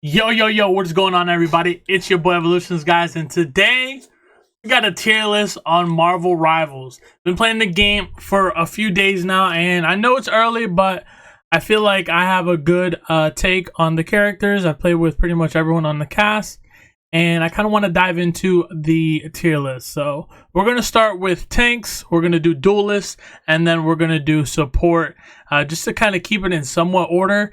Yo, what's going on, everybody? It's your boy Evolutions, guys, and today we got a tier list on Marvel Rivals. Been playing the game for a few days now, and I know it's early, but I feel like I have a good take on the characters. I've played with pretty much everyone on the cast, and I kind of want to dive into the tier list. So we're going to start with tanks, we're going to do duelists, and then we're going to do support, just to kind of keep it in somewhat order.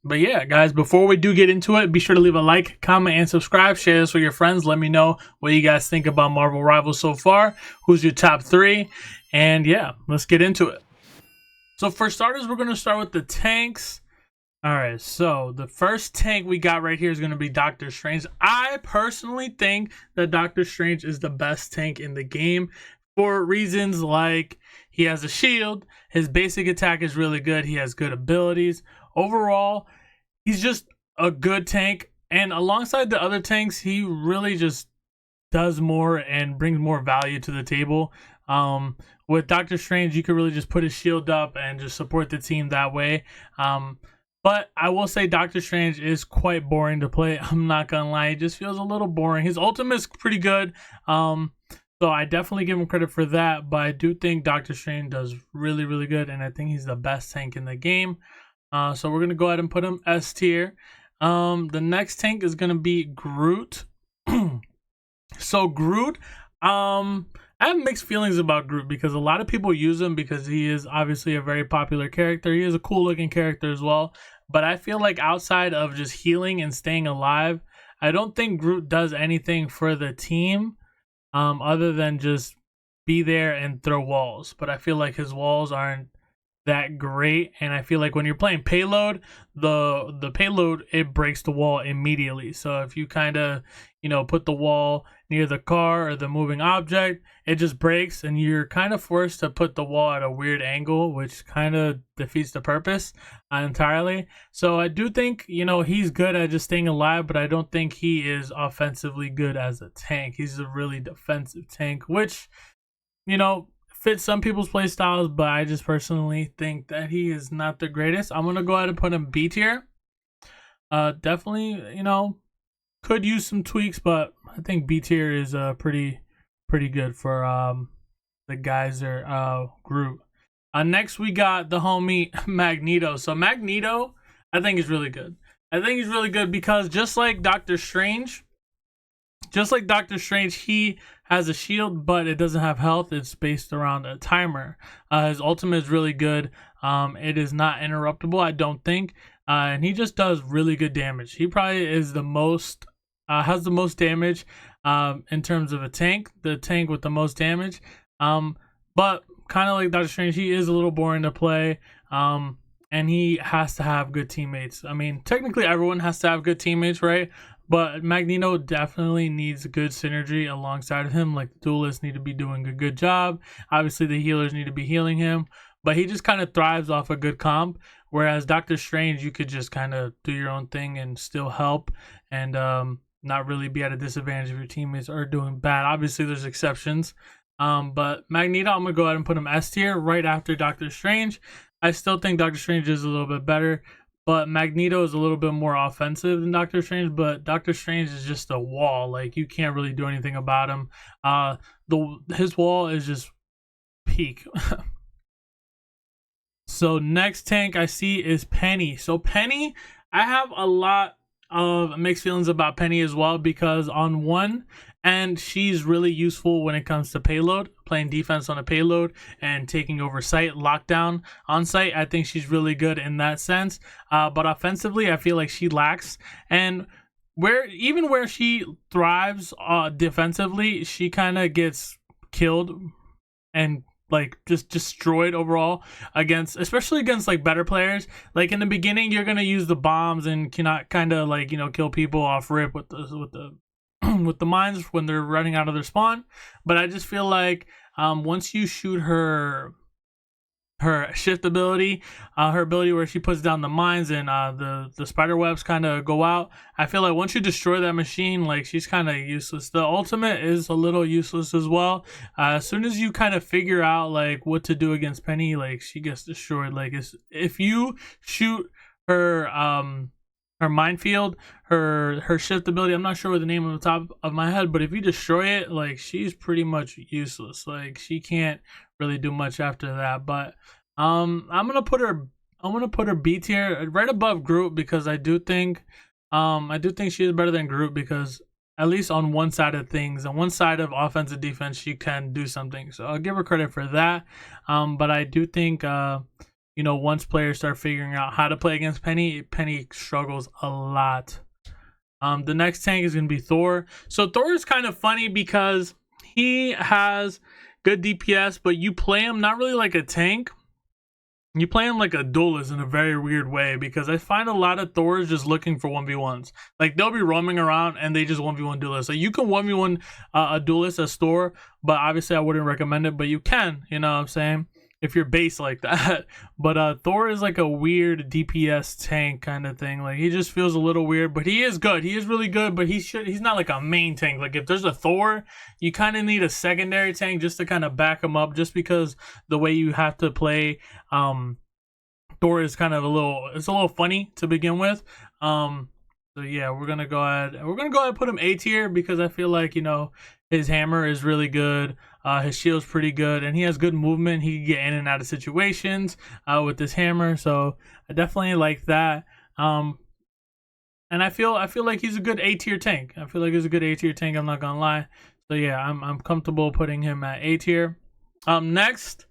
But yeah, guys, before we do get into it, be sure to leave a like, comment, and subscribe. Share this with your friends. Let me know what you guys think about Marvel Rivals so far. Who's your top 3? And yeah, let's get into it. So for starters, we're going to start with the tanks. Alright, so the first tank we got right here is going to be Doctor Strange. I personally think that Doctor Strange is the best tank in the game for reasons like he has a shield, his basic attack is really good, he has good abilities. Overall, he's just a good tank, and alongside the other tanks, he really just does more and brings more value to the table. With Doctor Strange, you could really just put his shield up and just support the team that way. But I will say Doctor Strange is quite boring to play. I'm not gonna lie, it just feels a little boring. His ultimate is pretty good, so I definitely give him credit for that. But I do think Doctor Strange does really good, and I think he's the best tank in the game. So we're gonna go ahead and put him S tier. The next tank is gonna be Groot. So Groot, I have mixed feelings about Groot because a lot of people use him because he is obviously a very popular character. He is a cool looking character as well. But I feel like outside of just healing and staying alive, I don't think Groot does anything for the team, other than just be there and throw walls. But I feel like his walls aren't that great, and I feel like when you're playing payload, the payload, it breaks the wall immediately. So if you kind of put the wall near the car or the moving object, it just breaks, and you're kind of forced to put the wall at a weird angle, which kind of defeats the purpose entirely. So I do think he's good at just staying alive, but I don't think he is offensively good as a tank. He's a really defensive tank, which fits some people's play styles, but I just personally think that he is not the greatest. I'm gonna go ahead and put him B tier. Definitely, could use some tweaks, but I think B tier is pretty good for the Geyser group. Next we got the homie Magneto. So Magneto, I think is really good. I think he's really good because just like Doctor Strange, he has a shield, but it doesn't have health. It's based around a timer. His ultimate is really good. It is not interruptible, I don't think. And he just does really good damage. He probably is the most, has the most damage in terms of a tank. The tank with the most damage. But kind of like Doctor Strange, he is a little boring to play. And he has to have good teammates. I mean, technically everyone has to have good teammates, right? But Magneto definitely needs good synergy alongside of him. Like the duelists need to be doing a good job. Obviously, the healers need to be healing him. But he just kind of thrives off a good comp. Whereas Doctor Strange, you could just kind of do your own thing and still help and not really be at a disadvantage if your teammates are doing bad. Obviously, there's exceptions. But Magneto, I'm going to go ahead and put him S tier right after Doctor Strange. I still think Doctor Strange is a little bit better. But Magneto is a little bit more offensive than Doctor Strange, but Doctor Strange is just a wall. Like, you can't really do anything about him. His wall is just peak. So next tank I see is Penny. So Penny, I have a lot of mixed feelings about Penny as well, because on one end, she's really useful when it comes to payload, playing defense on a payload and taking over site, lockdown on site. I think she's really good in that sense. But offensively, I feel like she lacks. And where she thrives defensively, she kind of gets killed and like just destroyed overall especially against like better players. Like in the beginning, you're gonna use the bombs and cannot kind of like kill people off rip with the with the mines when they're running out of their spawn. But I just feel like once you shoot her shift ability, her ability where she puts down the mines and the spider webs kind of go out, I feel like once you destroy that machine, like she's kind of useless. The ultimate is a little useless as well. As soon as you kind of figure out like what to do against Penny, like she gets destroyed. Like if you shoot her her minefield, her shift ability. I'm not sure what the name of the top of my head, but if you destroy it, like, she's pretty much useless. Like, she can't really do much after that. But I'm gonna put her B tier, right above Groot, because I do think she is better than Groot, because at least on one side of things, on one side of offense and defense, she can do something. So I'll give her credit for that. But I do think once players start figuring out how to play against Penny struggles a lot. The next tank is going to be Thor. So Thor is kind of funny because he has good DPS, but you play him not really like a tank. You play him like a duelist in a very weird way, because I find a lot of Thors just looking for 1v1s. Like, they'll be roaming around and they just 1v1 duelist. So you can 1v1 a duelist as Thor, but obviously I wouldn't recommend it, but you can, you know what I'm saying? If you're based like that. But Thor is like a weird DPS tank kind of thing. Like, he just feels a little weird, but he is good. He is really good, but he's not like a main tank. Like, if there's a Thor, you kind of need a secondary tank just to kind of back him up, just because the way you have to play Thor is kind of a little funny to begin with. So yeah, we're gonna go ahead and put him A tier, because I feel like, his hammer is really good. His shield's pretty good, and he has good movement. He can get in and out of situations with this hammer, so I definitely like that. And I feel like he's a good A tier tank. I'm not gonna lie. So yeah, I'm comfortable putting him at A tier. Next,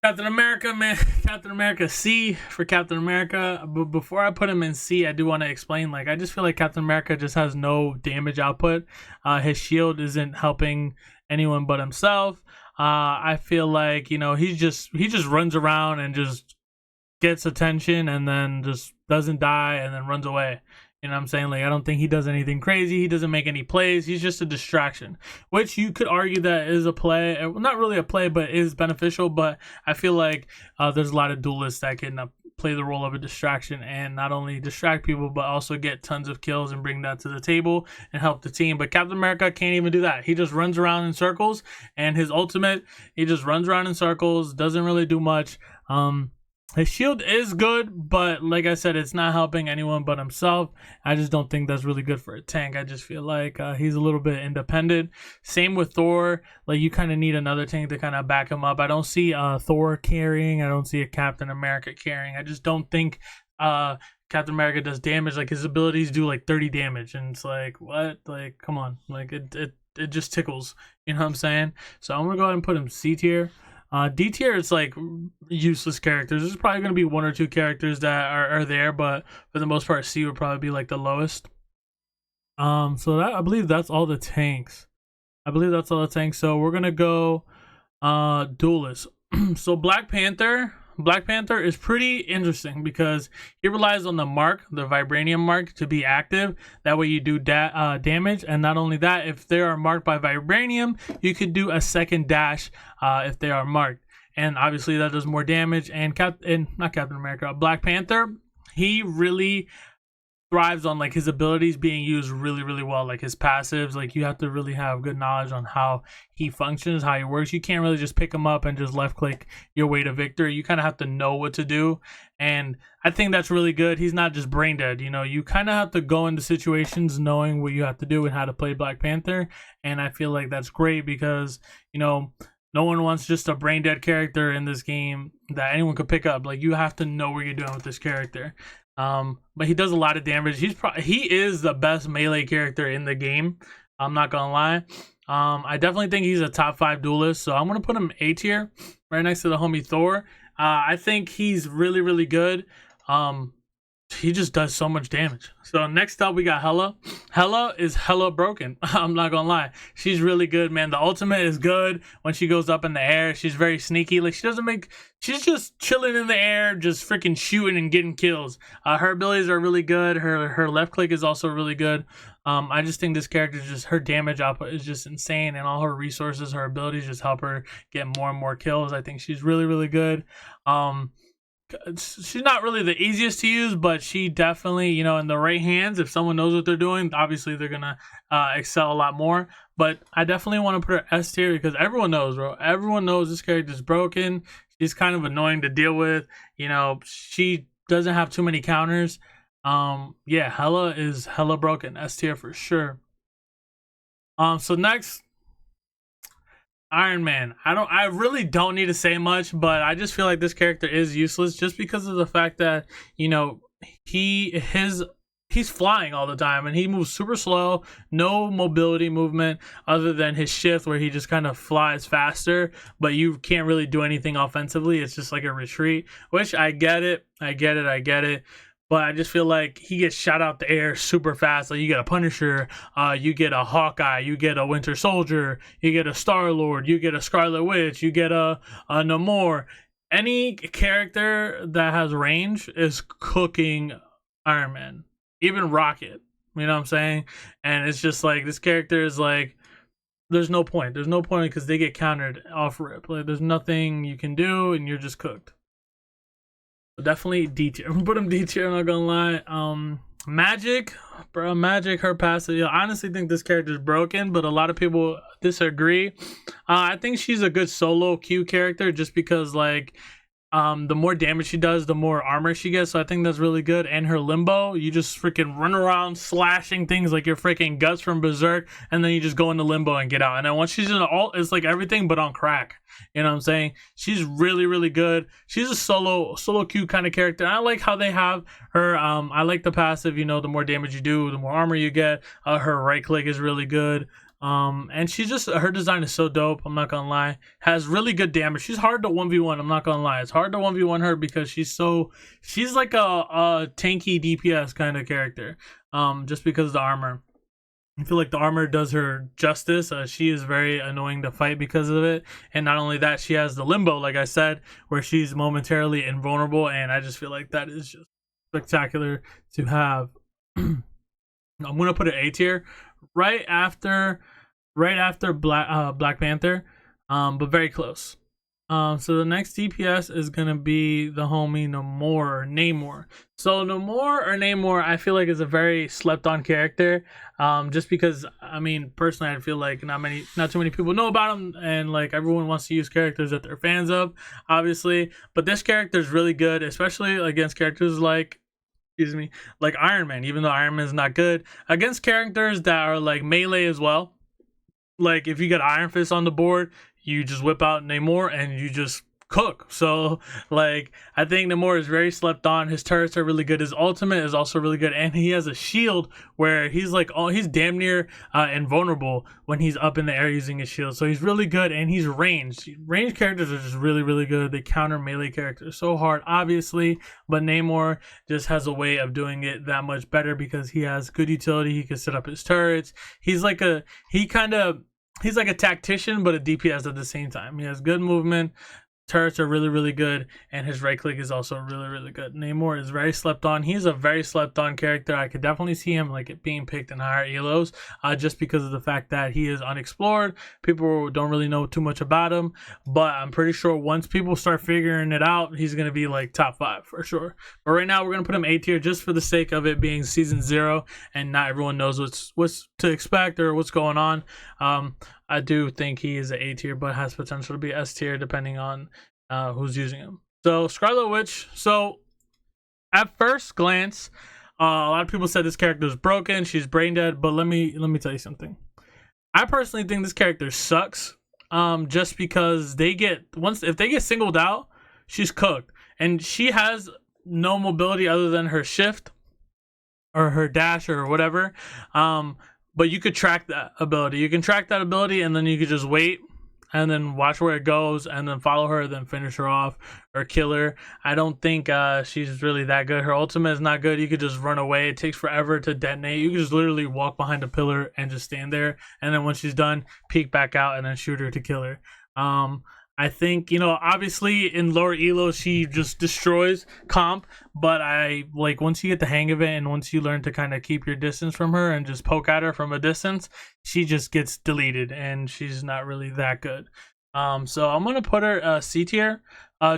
Captain America, man. Captain America C for Captain America. But before I put him in C, I do want to explain, like, I just feel like Captain America just has no damage output. His shield isn't helping anyone but himself. I feel like, he just runs around and just gets attention and then just doesn't die and then runs away. You know what I'm saying? Like, I don't think he does anything crazy. He doesn't make any plays. He's just a distraction, which you could argue that is a play. Not really a play, but is beneficial. But I feel like there's a lot of duelists that can play the role of a distraction and not only distract people, but also get tons of kills and bring that to the table and help the team. But Captain America can't even do that. He just runs around in circles, and his ultimate, he just runs around in circles, doesn't really do much. His shield is good, but like I said, it's not helping anyone but himself. I just don't think that's really good for a tank. I just feel like he's a little bit independent. Same with Thor. Like, you kind of need another tank to kind of back him up. I don't see Thor carrying. I don't see a Captain America carrying. I just don't think Captain America does damage. Like, his abilities do like 30 damage, and it's like, what? Like, come on. Like, it just tickles. You know what I'm saying? So I'm gonna go ahead and put him C tier. D tier, it's like useless characters. There's probably going to be one or two characters that are there, but for the most part, C would probably be like the lowest. So that, I believe that's all the tanks. So we're going to go Duelist. So Black Panther is pretty interesting because he relies on the mark, the vibranium mark, to be active. That way you do damage, and not only that, if they are marked by vibranium, you could do a second dash if they are marked, and obviously that does more damage. And not Captain America, Black Panther, he really thrives on like his abilities being used really, really well, like his passives. Like, you have to really have good knowledge on how he functions, how he works. You can't really just pick him up and just left click your way to victory. You kind of have to know what to do, and I think that's really good. He's not just brain dead. You kind of have to go into situations knowing what you have to do and how to play Black Panther, and I feel like that's great because no one wants just a brain dead character in this game that anyone could pick up. Like, you have to know what you're doing with this character. But he does a lot of damage. He is the best melee character in the game. I'm not gonna lie. I definitely think he's a top 5 duelist, so I'm gonna put him A tier, right next to the homie Thor. I think he's really, really good. He just does so much damage. So next up, we got Hela. Hela is hella broken. I'm not gonna lie. She's really good, man. The ultimate is good when she goes up in the air. She's very sneaky. Like, she's just chilling in the air, just freaking shooting and getting kills. Her abilities are really good. Her left click is also really good. I just think this character, her damage output is just insane, and all her resources, her abilities just help her get more and more kills. I think she's really, really good. She's not really the easiest to use, but she definitely, in the right hands, if someone knows what they're doing, obviously they're gonna excel a lot more. But I definitely want to put her S tier because everyone knows, bro. Everyone knows this character's broken. She's kind of annoying to deal with. She doesn't have too many counters. Yeah, hella is hella broken. S tier for sure. So next, Iron Man. I really don't need to say much, but I just feel like this character is useless just because of the fact that, you know, he's flying all the time and he moves super slow, no mobility movement other than his shift where he just kind of flies faster, but you can't really do anything offensively. It's just like a retreat, which I get it. I get it. I get it. But I just feel like he gets shot out the air super fast. Like you get a Punisher, you get a Hawkeye, you get a Winter Soldier, you get a Star Lord, you get a Scarlet Witch, you get a Namor. Any character that has range is cooking Iron Man, even Rocket. You know what I'm saying? And it's just like this character is like, there's no point. There's no point because they get countered off rip. Like there's nothing you can do, and you're just cooked. Definitely D tier. Put him D tier. I'm not gonna lie. Magic, bro. Magic, her passive. I honestly think this character is broken, but a lot of people disagree. I think she's a good solo Q character just because like the more damage she does, the more armor she gets. So I think that's really good. And her limbo, you just freaking run around slashing things like your freaking guts from Berserk, and then you just go into limbo and get out. And then once she's in an ult, it's like everything but on crack. You know what I'm saying? She's really, really good. She's a solo Q kind of character. I like how they have her. I like the passive. You know, the more damage you do, the more armor you get. Her right click is really good. And she's just, her design is so dope. I'm not gonna lie. Has really good damage. She's hard to 1v1. I'm not gonna lie. It's hard to 1v1 her because she's like a tanky DPS kind of character. Just because of the armor. I feel like the armor does her justice. She is very annoying to fight because of it. And not only that, she has the limbo, like I said, where she's momentarily invulnerable. And I just feel like that is just spectacular to have. I'm gonna put it A tier right after Black Panther, but very close. So the next DPS is gonna be the homie Namor. So Namor, I feel like is a very slept on character. Just because I mean personally, I feel like not too many people know about him, and like everyone wants to use characters that they're fans of, obviously. But this character is really good, especially against characters like, excuse me, like Iron Man. Even though Iron Man is not good against characters that are like melee as well. Like if you got Iron Fist on the board, you just whip out Namor and you just cook. So like I think Namor is very slept on. His turrets are really good. His ultimate is also really good, and he has a shield where he's like, oh, he's damn near invulnerable when he's up in the air using his shield. So he's really good, and he's ranged. Ranged characters are just really, really good. They counter melee characters so hard, obviously, but Namor just has a way of doing it that much better because he has good utility. He can set up his turrets. He's like a tactician, but a DPS at the same time. He has good movement. Turrets are really, really good, and his right click is also really, really good. Namor is very slept on. He's a very slept on character. I could definitely see him like being picked in higher elos, just because of the fact that he is unexplored. People don't really know too much about him, but I'm pretty sure once people start figuring it out, he's gonna be like top 5 for sure. But right now, we're gonna put him A tier just for the sake of it being season 0, and not everyone knows what's to expect or what's going on. I do think he is an A tier, but has potential to be S tier depending on who's using him. So Scarlet Witch. So at first glance, a lot of people said this character is broken. She's brain dead. But let me tell you something. I personally think this character sucks. Just because if they get singled out, she's cooked, and she has no mobility other than her shift or her dash or whatever. But you could track that ability. You can track that ability, and then you could just wait and then watch where it goes and then follow her, then finish her off or kill her. I don't think she's really that good. Her ultimate is not good. You could just run away. It takes forever to detonate. You can just literally walk behind a pillar and just stand there. And then when she's done, peek back out and then shoot her to kill her. I think, obviously in lower elo, she just destroys comp, but I like once you get the hang of it and once you learn to kind of keep your distance from her and just poke at her from a distance, she just gets deleted and she's not really that good. So I'm going to put her C tier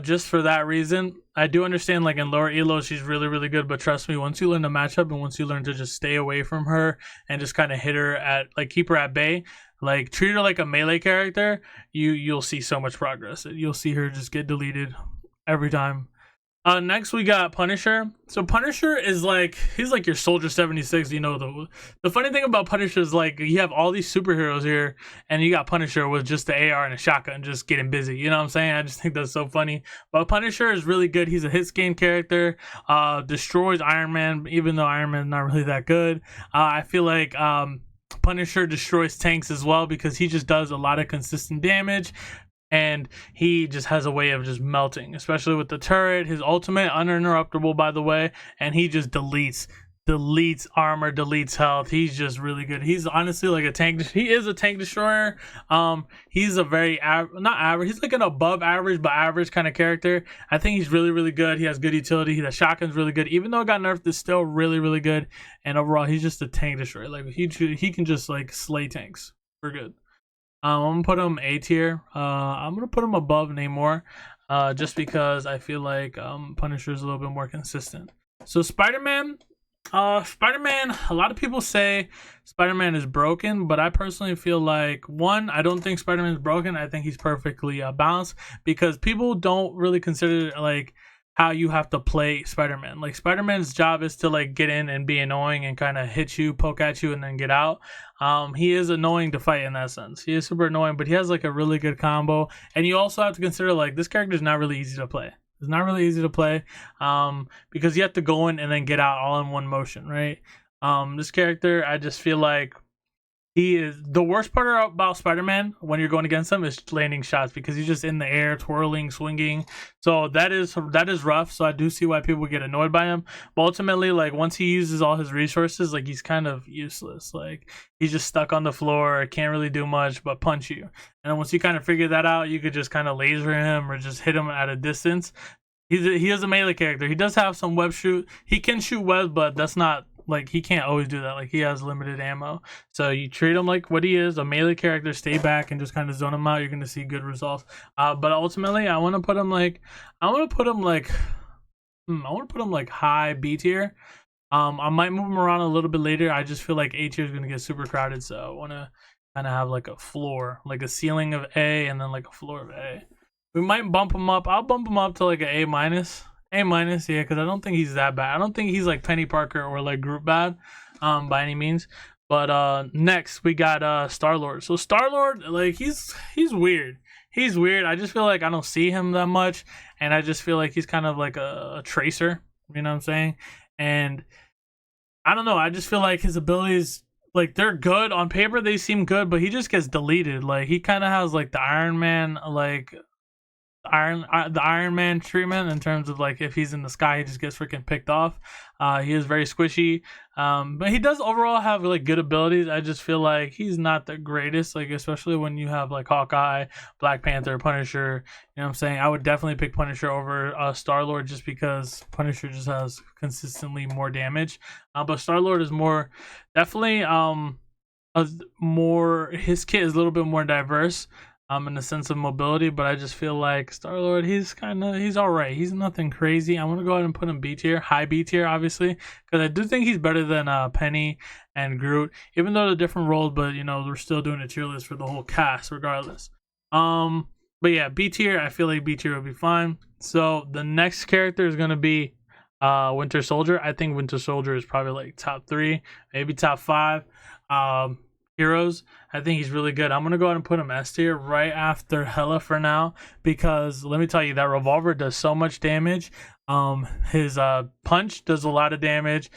just for that reason. I do understand like in lower elo, she's really, really good, but trust me, once you learn the matchup and once you learn to just stay away from her and just kind of hit her at like keep her at bay, like treat her like a melee character, you'll see so much progress. You'll see her just get deleted every time. Next we got Punisher. So Punisher is like, he's like your Soldier 76. You know, the funny thing about Punisher is like you have all these superheroes here, and you got Punisher with just the AR and a shotgun, just getting busy. You know what I'm saying? I just think that's so funny. But Punisher is really good. He's a hit scan character. Destroys Iron Man, even though Iron Man's not really that good. I feel like Punisher destroys tanks as well because he just does a lot of consistent damage. And he just has a way of just melting, especially with the turret. His ultimate, uninterruptible, by the way, and he just deletes armor, deletes health. He's just really good. He's honestly like a tank. He is a tank destroyer. He's a very not average. He's like an above average but average kind of character. I think he's really, really good. He has good utility. The shotgun's really good, even though it got nerfed. It's still really, really good. And overall, he's just a tank destroyer. Like he can just like slay tanks for good. I'm gonna put him A tier. I'm gonna put him above Namor, just because I feel like Punisher is a little bit more consistent. So Spider-Man, a lot of people say Spider-Man is broken, but I personally feel like, one, I don't think Spider-Man is broken. I think he's perfectly balanced, because people don't really consider like how you have to play Spider-Man. Like Spider-Man's job is to like get in and be annoying and kind of hit you, poke at you, and then get out. He is annoying to fight in that sense. He is super annoying, but he has like a really good combo. And you also have to consider like this character is not really easy to play. It's not really easy to play, because you have to go in and then get out all in one motion, right? This character, I just feel like he is the worst part about Spider-Man when you're going against him is landing shots, because he's just in the air, twirling, swinging. So that is rough. So I do see why people get annoyed by him. But ultimately, like once he uses all his resources, like he's kind of useless. Like he's just stuck on the floor, can't really do much but punch you. And then once you kind of figure that out, you could just kind of laser him or just hit him at a distance. He is a melee character. He does have some web shoot. He can shoot webs, but that's not, like, he can't always do that. Like, he has limited ammo. So you treat him like what he is, a melee character, stay back and just kind of zone him out. You're going to see good results. But ultimately, I want to put him like high B tier. I might move him around a little bit later. I just feel like A tier is going to get super crowded. So I want to kind of have like a floor, like a ceiling of A and then like a floor of A. We might bump him up. I'll bump him up to like an A minus. A minus, yeah, because I don't think he's that bad. I don't think he's like Penny Parker or like Groot bad, by any means. But next we got Star-Lord. So Star-Lord, like he's weird. He's weird. I just feel like I don't see him that much, and I just feel like he's kind of like a tracer. You know what I'm saying? And I don't know. I just feel like his abilities, like they're good on paper. They seem good, but he just gets deleted. Like he kind of has like the Iron Man, like the Iron Man treatment, in terms of like if he's in the sky he just gets freaking picked off. He is very squishy, but he does overall have like good abilities. I just feel like he's not the greatest, like especially when you have like Hawkeye, Black Panther, Punisher. You know what I'm saying? I would definitely pick Punisher over Star-Lord, just because Punisher just has consistently more damage, but Star-Lord is more definitely his kit is a little bit more diverse in the sense of mobility. But I just feel like Star-Lord, he's alright. He's nothing crazy. I want to go ahead and put him B tier, high B tier, obviously, because I do think he's better than Penny and Groot, even though they're different roles. But you know, we're still doing a tier list for the whole cast regardless. But yeah, B tier, I feel like B tier would be fine. So the next character is gonna be Winter Soldier. I think Winter Soldier is probably like top 3, maybe top 5 heroes. I think he's really good. I'm gonna go ahead and put him S tier right after Hela for now, because let me tell you, that revolver does so much damage. His punch does a lot of damage.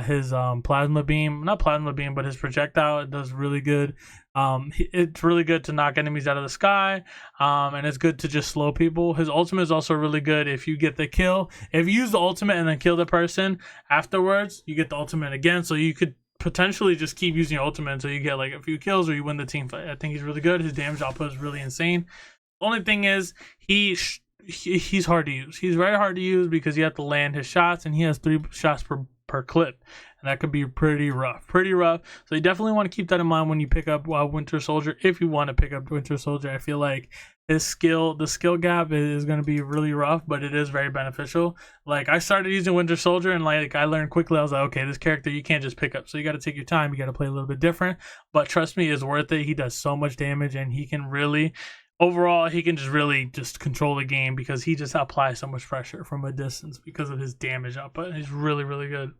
His plasma beam, not plasma beam, but his projectile, it does really good. It's really good to knock enemies out of the sky, and it's good to just slow people. His ultimate is also really good if you get the kill. If you use the ultimate and then kill the person afterwards, you get the ultimate again, so you could potentially just keep using your ultimate until you get like a few kills or you win the team fight. I think he's really good. His damage output is really insane. The only thing is he's hard to use. He's very hard to use because you have to land his shots, and he has 3 shots per clip, and that could be pretty rough. So you definitely want to keep that in mind when you pick up Winter Soldier. If you want to pick up Winter Soldier, I feel like the skill gap is going to be really rough, but it is very beneficial. Like I started using Winter Soldier, and like I learned quickly. I was like, okay, this character you can't just pick up, so you got to take your time. You got to play a little bit different, but trust me, it's worth it. He does so much damage, and he can really, overall, he can just really just control the game because he just applies so much pressure from a distance because of his damage output. He's really, really good.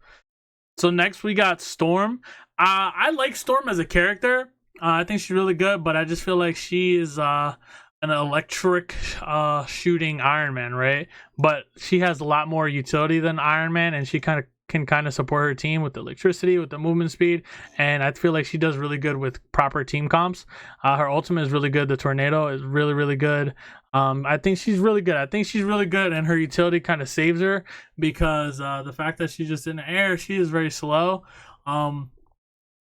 So next we got Storm. I like Storm as a character. I think she's really good, but I just feel like she is an electric shooting Iron Man, right? But she has a lot more utility than Iron Man, and she can support her team with the electricity, with the movement speed, and I feel like she does really good with proper team comps. Her ultimate is really good. The tornado is really, really good. I think she's really good. And her utility kind of saves her because the fact that she's just in the air, she is very slow.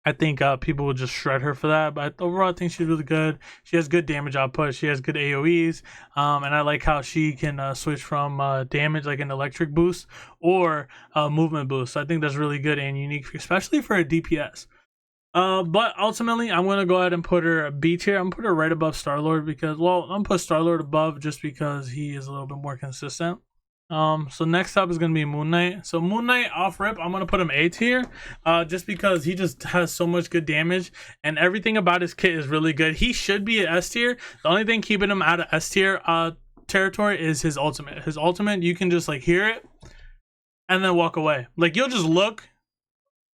I think people will just shred her for that, but overall, I think she's really good. She has good damage output. She has good AoEs, and I like how she can switch from damage, like an electric boost, or movement boost. So I think that's really good and unique, especially for a DPS. But ultimately, I'm going to go ahead and put her a B tier. I'm going to put her right above Star-Lord because, well, I'm going to put Star-Lord above just because he is a little bit more consistent. So next up is going to be Moon Knight. So Moon Knight off rip, I'm going to put him A tier, just because he just has so much good damage and everything about his kit is really good. He should be an S tier. The only thing keeping him out of S tier territory is his ultimate. His ultimate, you can just like hear it and then walk away. Like you'll just look,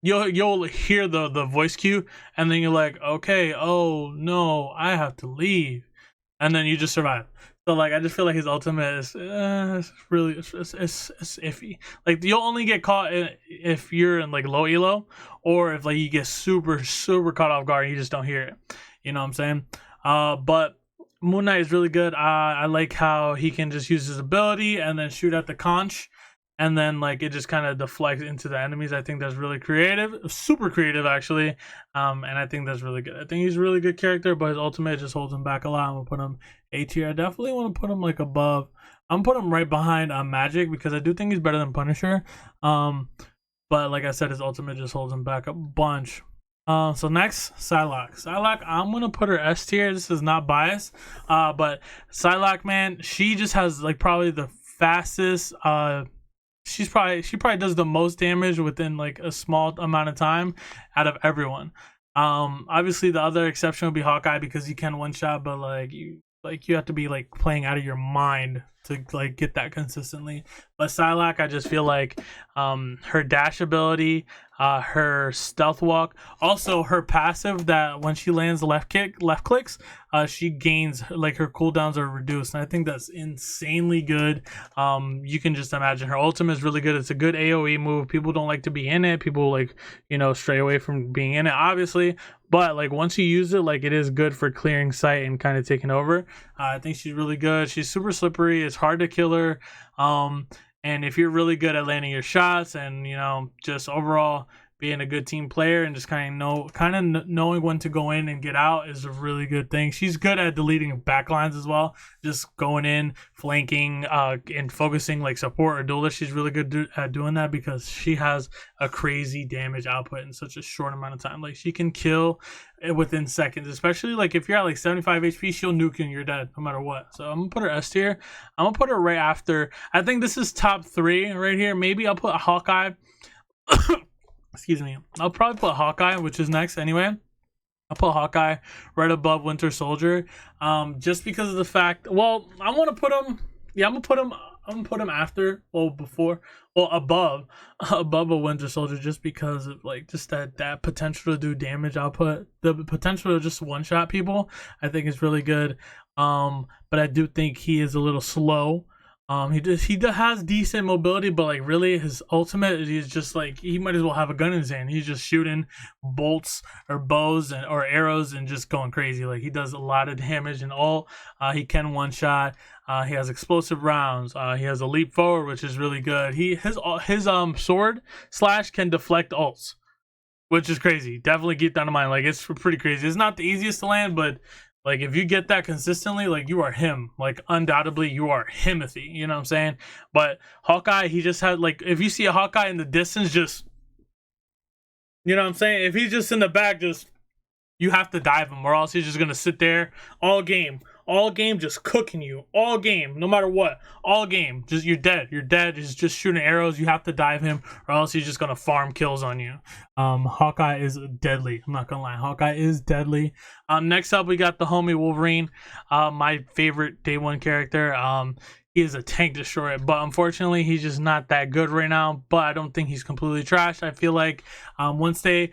you'll hear the voice cue, and then you're like, okay, oh no, I have to leave, and then you just survive. So like I just feel like his ultimate is really it's iffy. Like you'll only get caught if you're in like low elo, or if like you get super caught off guard and you just don't hear it. You know what I'm saying? But Moon Knight is really good. I like how he can just use his ability and then shoot at the conch, and then like it just kind of deflects into the enemies. I think that's really creative, super creative actually, and I think that's really good. I think he's a really good character, but his ultimate just holds him back a lot. I'm gonna put him A tier. I definitely want to put him like above. I'm gonna put him right behind Magic because I do think he's better than Punisher. But like I said, his ultimate just holds him back a bunch. So next, Psylocke. Psylocke, I'm gonna put her S tier. This is not biased, but Psylocke, man, she just has like probably the fastest. She probably does the most damage within like a small amount of time out of everyone. Obviously the other exception would be Hawkeye because he can one shot, but you have to be like playing out of your mind to like get that consistently. But Psylocke, I just feel like her dash ability, her stealth walk, also her passive that when she lands left clicks, she gains like her cooldowns are reduced, and I think that's insanely good. You can just imagine her ultimate is really good. It's a good AoE move. People don't like to be in it. People like stray away from being in it, obviously. But like once you use it, like it is good for clearing sight and kind of taking over. I think she's really good. She's super slippery. It's hard to kill her. And if you're really good at landing your shots and just overall being a good team player and just kind of knowing when to go in and get out is a really good thing. She's good at deleting backlines as well, just going in, flanking, and focusing like support or duelist. She's really good at doing that because she has a crazy damage output in such a short amount of time. Like she can kill within seconds, especially like if you're at like 75 HP, she'll nuke you and you're dead no matter what. So I'm gonna put her S tier. I'm gonna put her right after. I think this is top 3 right here. Maybe I'll put Hawkeye. Excuse me. I'll probably put Hawkeye, which is next anyway. I'll put Hawkeye right above Winter Soldier, just because of the fact. Well, I want to put him. Yeah, I'm gonna put him after. Well, before. Well, above a Winter Soldier, just because of like just that potential to do damage output. The potential to just one shot people, I think is really good. But I do think he is a little slow. He has decent mobility, but like really his ultimate is just like he might as well have a gun in his hand. He's just shooting bolts or bows or arrows and just going crazy. Like he does a lot of damage and all. He can one shot. He has explosive rounds. He has a leap forward, which is really good. His sword slash can deflect ults, which is crazy. Definitely keep that in mind. Like it's pretty crazy. It's not the easiest to land, but like if you get that consistently, like you are him. Like undoubtedly you are Himothy. You know what I'm saying? But Hawkeye, he just had like if you see a Hawkeye in the distance, just you know what I'm saying? If he's just in the back, just you have to dive him, or else he's just gonna sit there all game all game just cooking you, all game, no matter what, all game, just you're dead. He's just shooting arrows. You have to dive him, or else he's just gonna farm kills on you. Hawkeye is deadly. I'm not gonna lie, Hawkeye is deadly. Next up, we got the homie Wolverine, my favorite day one character. He is a tank destroyer, but unfortunately he's just not that good right now. But I don't think he's completely trash. I feel like once the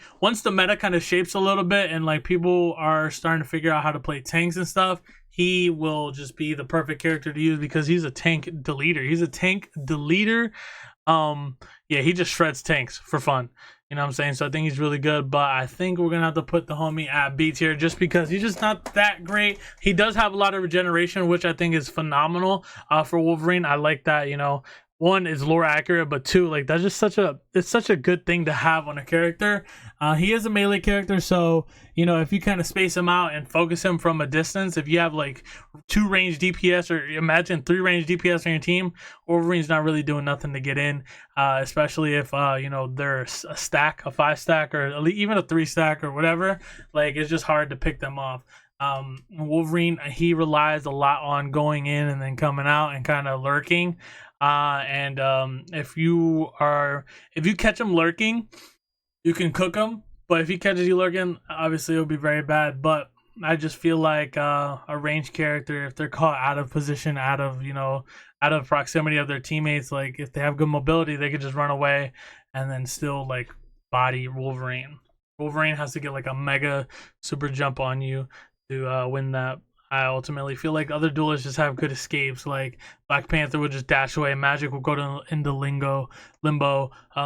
meta kind of shapes a little bit and like people are starting to figure out how to play tanks and stuff, he will just be the perfect character to use because he's a tank deleter. Yeah, he just shreds tanks for fun. You know what I'm saying? So I think he's really good, but I think we're going to have to put the homie at B tier just because he's just not that great. He does have a lot of regeneration, which I think is phenomenal for Wolverine. I like that, you know. One, is lore accurate, but two, like that's just it's such a good thing to have on a character. He is a melee character, so you know if you kind of space him out and focus him from a distance, if you have like 2 range DPS or imagine 3 range DPS on your team, Wolverine's not really doing nothing to get in, especially if you know there's a stack, a 5 stack, or even a 3 stack or whatever. Like it's just hard to pick them off. Wolverine, he relies a lot on going in and then coming out and kind of lurking. If you catch him lurking, you can cook him. But if he catches you lurking, obviously it'll be very bad. But I just feel like a ranged character, if they're caught out of position, out of proximity of their teammates, like if they have good mobility, they could just run away and then still like body Wolverine. Wolverine has to get like a mega super jump on you to win that. I ultimately feel like other duelists just have good escapes. Like Black Panther would just dash away, Magic will go into limbo.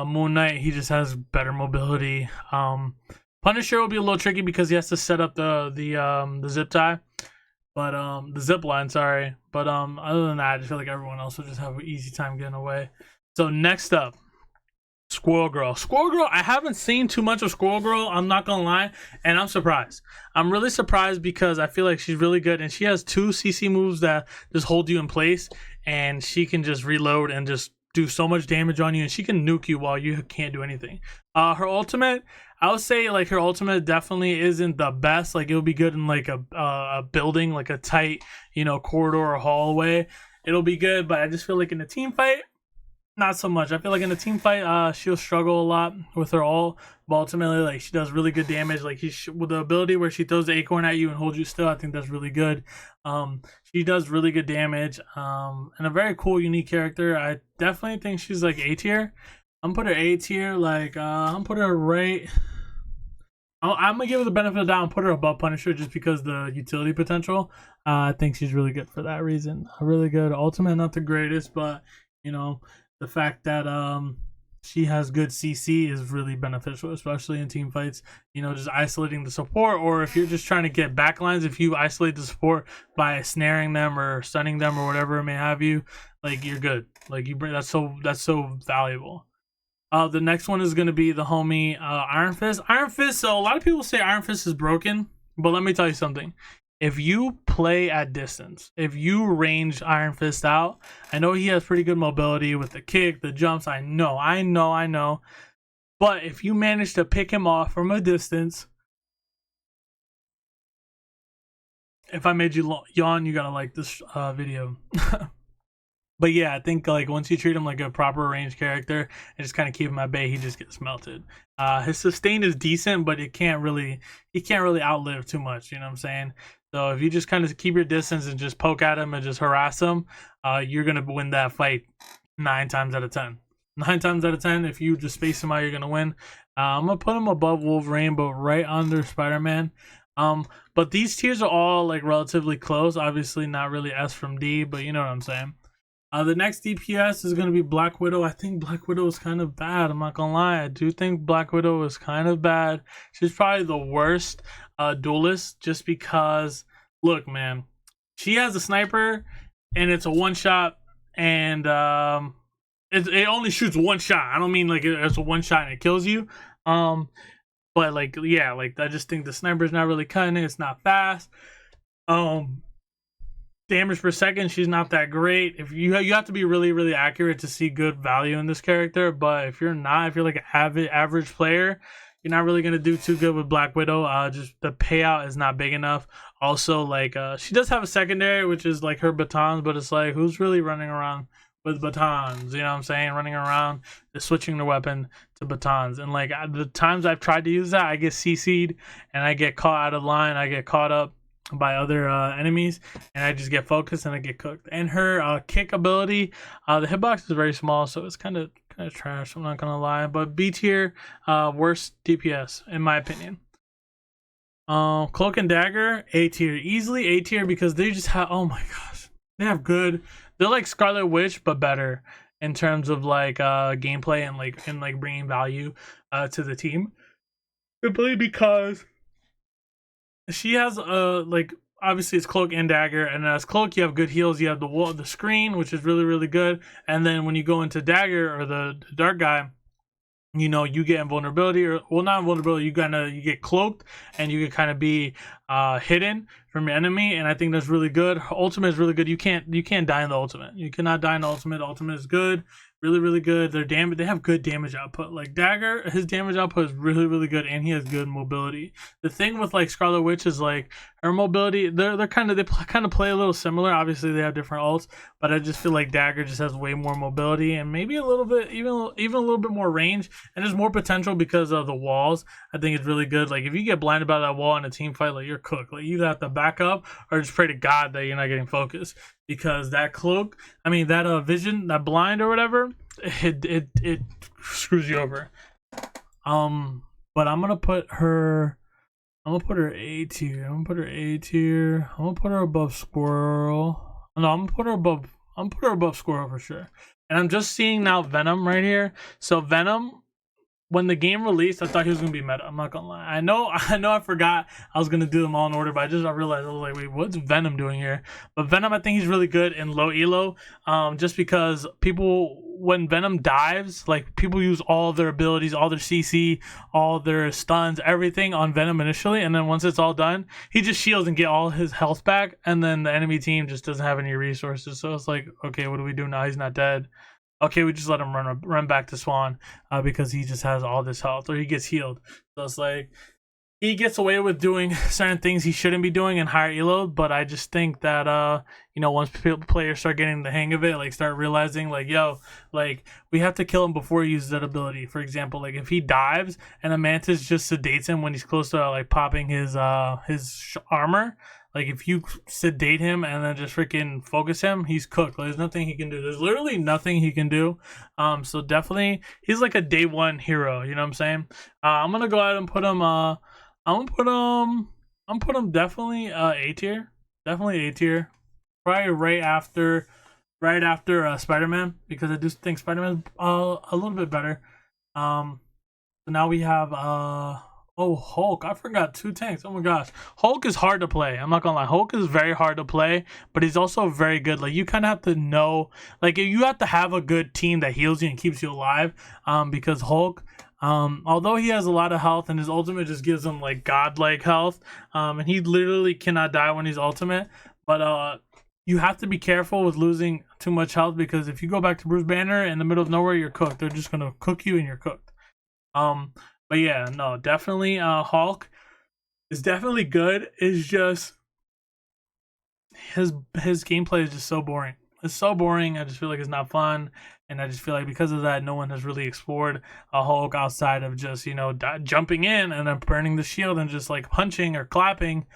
Moon Knight, he just has better mobility. Punisher will be a little tricky because he has to set up the zip tie, but the zip line, sorry. But other than that, I just feel like everyone else will just have an easy time getting away. So next up, Squirrel Girl. I haven't seen too much of Squirrel Girl, I'm not gonna lie, and I'm surprised. I'm really surprised because I feel like she's really good, and she has 2 CC moves that just hold you in place, and she can just reload and just do so much damage on you, and she can nuke you while you can't do anything. Her ultimate, I would say like her ultimate definitely isn't the best. Like it would be good in like a building, like a tight, you know, corridor or hallway. It'll be good, but I just feel like in a team fight, not so much. I feel like in a team fight, she'll struggle a lot with her ult, but ultimately, like she does really good damage. Like with the ability where she throws the acorn at you and holds you still, I think that's really good. She does really good damage, and a very cool, unique character. I definitely think she's like A tier. I'm put her A tier. Like I'm put her right. I'm gonna give her the benefit of the doubt and put her above Punisher just because the utility potential. I think she's really good for that reason. Really good. Ultimate, not the greatest, but you know. The fact that she has good CC is really beneficial, especially in team fights. You know, just isolating the support, or if you're just trying to get backlines, if you isolate the support by snaring them or stunning them or whatever it may have you, like you're good. Like that's so valuable. The next one is gonna be the homie Iron Fist. Iron Fist. So a lot of people say Iron Fist is broken, but let me tell you something. If you play at distance, if you range Iron Fist out, I know he has pretty good mobility with the kick, the jumps. I know. But if you manage to pick him off from a distance, if I made you yawn, you gotta like this video. But yeah, I think like once you treat him like a proper ranged character and just kind of keep him at bay, he just gets melted. His sustain is decent, but he can't really outlive too much. You know what I'm saying? So if you just kind of keep your distance and just poke at him and just harass him, you're gonna win that fight 9 times out of 10. 9 times out of 10, if you just space him out, you're gonna win. I'm gonna put him above Wolverine, but right under Spider-Man. But these tiers are all like relatively close. Obviously, not really S from D, but you know what I'm saying. The next DPS is going to be Black Widow. I think Black Widow is kind of bad. I'm not going to lie. I do think Black Widow is kind of bad. She's probably the worst duelist just because, look, man, she has a sniper and it's a one-shot and it only shoots one shot. I don't mean like it's a one-shot and it kills you. But like, yeah, like I just think the sniper's not really cutting it. It's not fast. Damage per second, she's not that great. If you have to be really accurate to see good value in this character, but if you're not, if you're like an average player, you're not really gonna do too good with Black Widow. Just the payout is not big enough. Also, like she does have a secondary, which is like her batons, but it's like who's really running around with batons? You know what I'm saying? Running around, just switching the weapon to batons. And like the times I've tried to use that, I get CC'd and I get caught out of line. I get caught up by other enemies, and I just get focused and I get cooked. And her kick ability, the hitbox is very small, so it's kind of trash. I'm not gonna lie, but B tier, worst DPS in my opinion. Cloak and Dagger, A tier, easily A tier because they just have, oh my gosh, they have good. They're like Scarlet Witch but better in terms of like gameplay and like bringing value to the team. Simply because she has like obviously it's Cloak and Dagger, and as Cloak you have good heals, you have the screen, which is really good, and then when you go into Dagger or the dark guy, you know, you get invulnerability, or well, not invulnerability, you get cloaked and you can kind of be hidden from your enemy, and I think that's really good. Her ultimate is really good. You can't die in the ultimate. You cannot die in the ultimate. Ultimate is good. Really good. Their damage, they have good damage output. Like Dagger, his damage output is really good, and he has good mobility. The thing with like Scarlet Witch is like her mobility, they kind of play a little similar. Obviously they have different ults, but I just feel like Dagger just has way more mobility and maybe a little bit even a little bit more range, and there's more potential because of the walls. I think it's really good. Like if you get blinded by that wall in a team fight, like you're cooked. Like you have to back up or just pray to God that you're not getting focused, because that cloak, I mean that vision, that blind or whatever, it screws you over. But I'm gonna put her A tier. I'm gonna put her above Squirrel. No, I'm gonna put her above Squirrel for sure. And I'm just seeing now Venom right here. So Venom, when the game released, I thought he was gonna be meta. I'm not gonna lie. I know I forgot I was gonna do them all in order, but I realized I was like, wait, what's Venom doing here? But Venom, I think he's really good in low elo. Just because people, when Venom dives, like people use all their abilities, all their CC, all their stuns, everything on Venom initially, and then once it's all done, he just shields and get all his health back, and then the enemy team just doesn't have any resources. So it's like, okay, what do we do now? He's not dead. Okay, we just let him run back to Swan because he just has all this health, or he gets healed. So it's like he gets away with doing certain things he shouldn't be doing in higher elo. But I just think that you know, once players start getting the hang of it, like start realizing like, yo, like we have to kill him before he uses that ability. For example, like if he dives and a Mantis just sedates him when he's close to like popping his armor. Like if you sedate him and then just freaking focus him, he's cooked. Like, there's nothing he can do. There's literally nothing he can do. So definitely he's like a day one hero. You know what I'm saying? I'm gonna go ahead and put him. I'm put him definitely A tier. Definitely A tier. Probably right after Spider-Man, because I do think Spider-Man's a little bit better. So now we have oh, Hulk. I forgot 2 tanks. Oh my gosh. Hulk is hard to play. I'm not gonna lie. Hulk is very hard to play, but he's also very good. Like you kind of have to know, like you have to have a good team that heals you and keeps you alive. Because Hulk, although he has a lot of health and his ultimate just gives him like godlike health, and he literally cannot die when he's ultimate, but you have to be careful with losing too much health, because if you go back to Bruce Banner in the middle of nowhere, you're cooked. They're just gonna cook you and you're cooked. But yeah, no, definitely Hulk is definitely good. It's just his gameplay is just so boring. It's so boring. I just feel like it's not fun, and I just feel like because of that, no one has really explored a Hulk outside of just, you know, jumping in and then burning the shield and just like punching or clapping.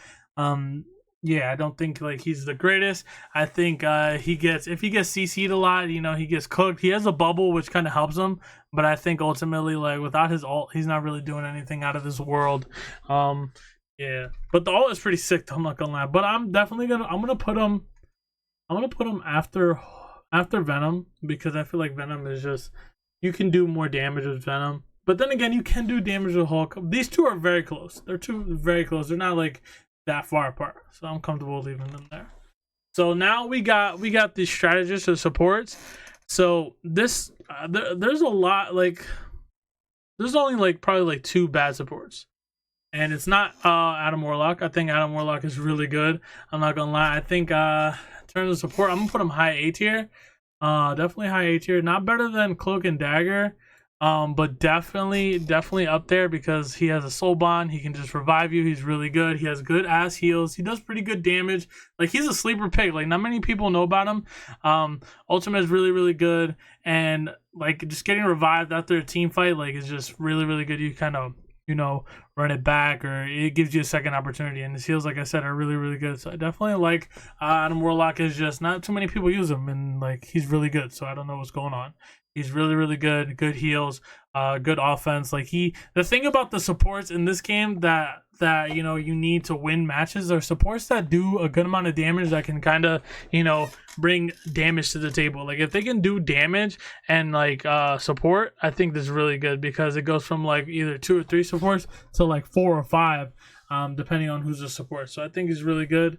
Yeah, I don't think like he's the greatest. I think if he gets CC'd a lot, you know, he gets cooked. He has a bubble, which kind of helps him, but I think ultimately, like without his ult, he's not really doing anything out of this world. Yeah, but the ult is pretty sick, I'm not gonna lie. But I'm gonna put him after Venom, because I feel like Venom is just, you can do more damage with Venom. But then again, you can do damage with Hulk. These two are very close. They're very close. They're not like that far apart, so I'm comfortable leaving them there. So now we got the strategists or supports. So this there's a lot, like there's only like probably like 2 bad supports, and it's not Adam Warlock. I think Adam Warlock is really good. I'm not gonna lie. I think in terms of support, I'm gonna put him high A tier. Definitely high A tier. Not better than Cloak and Dagger. But definitely up there because he has a soul bond. He can just revive you. He's really good. He has good ass heals. He does pretty good damage. Like, he's a sleeper pick. Like, not many people know about him. Ultimate is really good, and like just getting revived after a team fight like is just really good. You kind of, you know, run it back, or it gives you a second opportunity. And his heals, like I said, are really good. So I definitely like Adam Warlock. Is just not too many people use him, and like he's really good. So I don't know what's going on. He's really good heals, good offense. Like, the thing about the supports in this game that you know you need to win matches are supports that do a good amount of damage, that can kind of, you know, bring damage to the table. Like, if they can do damage and like support, I think this is really good because it goes from like either 2 or 3 supports to like 4 or 5, depending on who's the support. So I think he's really good.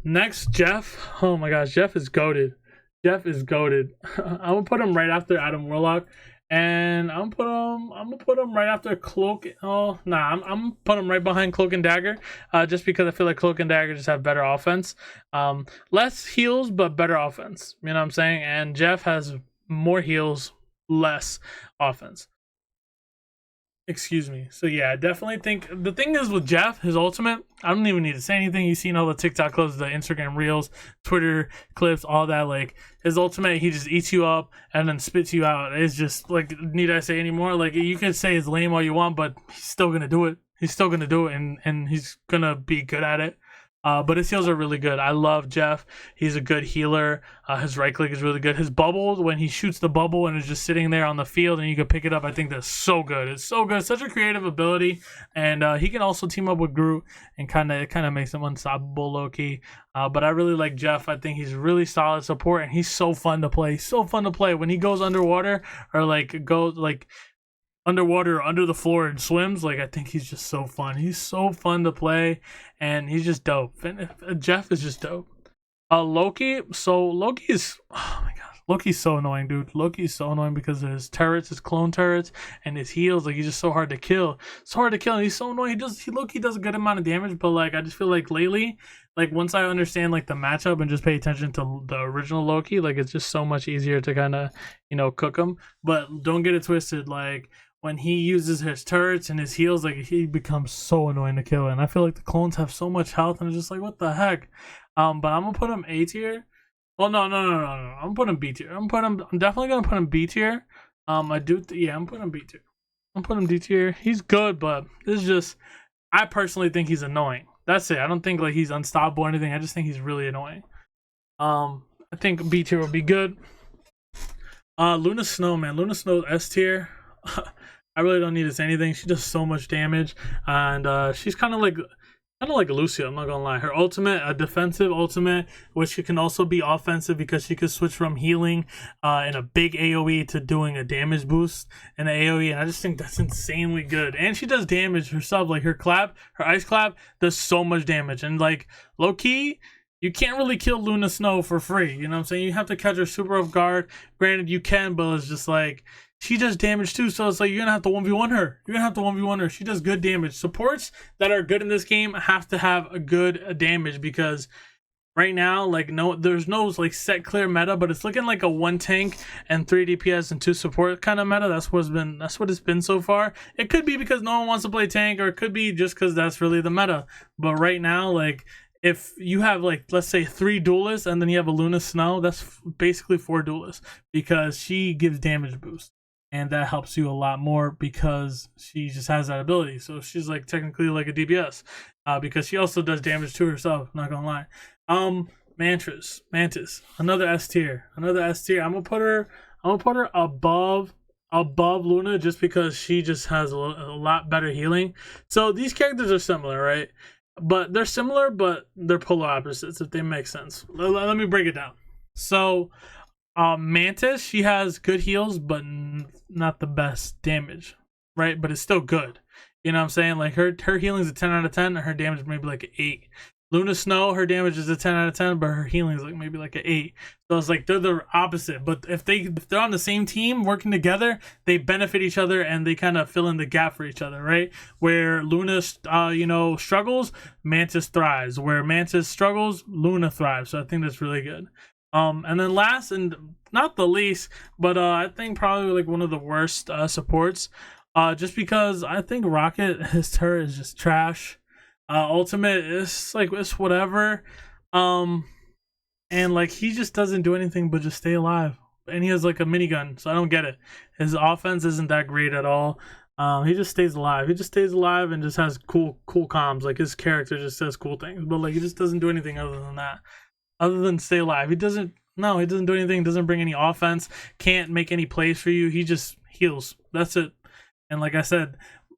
Next, Jeff. Oh my gosh, Jeff is goated. Jeff is goated. I'm gonna put him right after Adam Warlock, and I'm gonna put him right after Cloak. Oh nah, I'm gonna put him right behind Cloak and Dagger, just because I feel like Cloak and Dagger just have better offense, less heals but better offense. You know what I'm saying? And Jeff has more heals, less offense. Excuse me. So yeah, I definitely think the thing is with Jeff, his ultimate, I don't even need to say anything. You've seen all the TikTok clips, the Instagram reels, Twitter clips, all that. Like, his ultimate, he just eats you up and then spits you out. It's just like, need I say anymore? Like, you can say it's lame all you want, but he's still gonna do it. He's still gonna do it, and he's gonna be good at it. But his heals are really good. I love Jeff. He's a good healer. His right click is really good. His bubble, when he shoots the bubble and is just sitting there on the field and you can pick it up, I think that's so good. It's so good. Such a creative ability. And he can also team up with Groot, and it kind of makes him unstoppable low-key. But I really like Jeff. I think he's really solid support, and he's so fun to play. So fun to play. When he goes underwater, or like goes like underwater or under the floor and swims, like, I think he's just so fun. He's so fun to play, and he's just dope. And Jeff is just dope. Loki. So Loki is, oh my gosh, Loki's so annoying, dude. Loki's so annoying because of his turrets, his clone turrets, and his heals. Like, he's just so hard to kill. So hard to kill, and he's so annoying. Loki does a good amount of damage, but like, I just feel like lately, like, once I understand like the matchup and just pay attention to the original Loki, like, it's just so much easier to kind of, you know, cook him. But don't get it twisted. Like, when he uses his turrets and his heals, like, he becomes so annoying to kill. And I feel like the clones have so much health, and it's just like, what the heck? But I'm gonna put him A tier. Well, no. I'm putting him B tier. I'm definitely gonna put him B tier. I'm putting him B tier. I'm putting him D tier. He's good, but this is just, I personally think he's annoying. That's it. I don't think like he's unstoppable or anything. I just think he's really annoying. I think B tier would be good. Luna Snow, man. Luna Snow S tier. I really don't need to say anything. She does so much damage, and she's kind of like Lucio. I'm not gonna lie. Her ultimate, a defensive ultimate, which can also be offensive because she could switch from healing in a big AOE to doing a damage boost in an AOE, and I just think that's insanely good. And she does damage herself. Like, her ice clap does so much damage, and like, low key, you can't really kill Luna Snow for free. You know what I'm saying? You have to catch her super off guard. Granted, you can, but it's just like, she does damage too, so it's like, you're gonna have to 1v1 her. She does good damage. Supports that are good in this game have to have a good damage, because right now, like, there's no like set clear meta, but it's looking like a 1 tank and 3 DPS and 2 support kind of meta. That's what it's been so far. It could be because no one wants to play tank, or it could be just because that's really the meta. But right now, like, if you have, like, let's say 3 duelists and then you have a Luna Snow, that's basically 4 duelists, because she gives damage boost. And that helps you a lot more because she just has that ability. So she's like technically like a DPS, because she also does damage to herself. Not gonna lie. Mantis, another S tier. I'm gonna put her above Luna, just because she just has a lot better healing. So these characters are similar, right? But they're polar opposites, if they make sense. Let me break it down. So Mantis, she has good heals, but not the best damage, right? But it's still good. You know what I'm saying? Like, her healing is a 10 out of 10, and her damage maybe like an 8. Luna Snow, her damage is a 10 out of 10, but her healing is like maybe like an 8. So it's like, they're the opposite. But if they're on the same team working together, they benefit each other, and they kind of fill in the gap for each other, right? Where Luna struggles, Mantis thrives. Where Mantis struggles, Luna thrives. So I think that's really good. And then last and not the least, but I think probably like one of the worst supports. Just because I think Rocket, his turret is just trash. Ultimate is like it's whatever. Um, and like he just doesn't do anything but just stay alive. And he has like a minigun, so I don't get it. His offense isn't that great at all. He just stays alive. He just stays alive and just has cool comms. Like his character just says cool things, but like he just doesn't do anything other than that. Other than stay alive, he doesn't. No, he doesn't do anything. Doesn't bring any offense. Can't make any plays for you. He just heals. That's it. And like I said,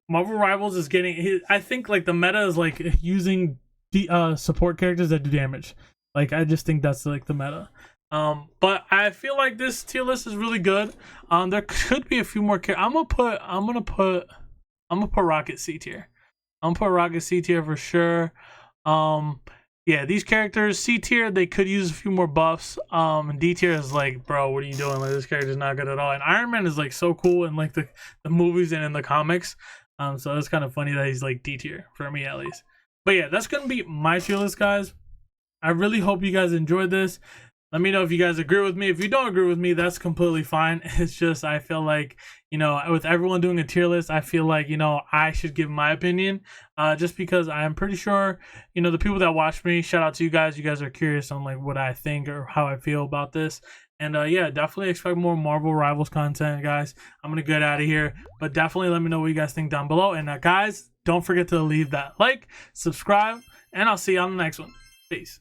Marvel Rivals is getting. I think like the meta is like using the support characters that do damage. Like I just think that's like the meta. But I feel like this tier list is really good. There could be a few more. I'm gonna put Rocket C tier. I'm gonna put Rocket C tier for sure. Yeah, these characters C tier they could use a few more buffs. And D tier is like, bro, what are you doing? Like this character's not good at all. And Iron Man is like so cool in like the movies and in the comics. So it's kind of funny that he's like D tier for me at least. But yeah, that's gonna be my tier list, guys. I really hope you guys enjoyed this. Let me know if you guys agree with me. If you don't agree with me, that's completely fine. It's just I feel like, you know, with everyone doing a tier list, I feel like, you know, I should give my opinion just because I'm pretty sure, you know, the people that watch me, shout out to you guys. You guys are curious on like what I think or how I feel about this. And yeah, definitely expect more Marvel Rivals content, guys. I'm going to get out of here, but definitely let me know what you guys think down below. And guys, don't forget to leave that like, subscribe, and I'll see you on the next one. Peace.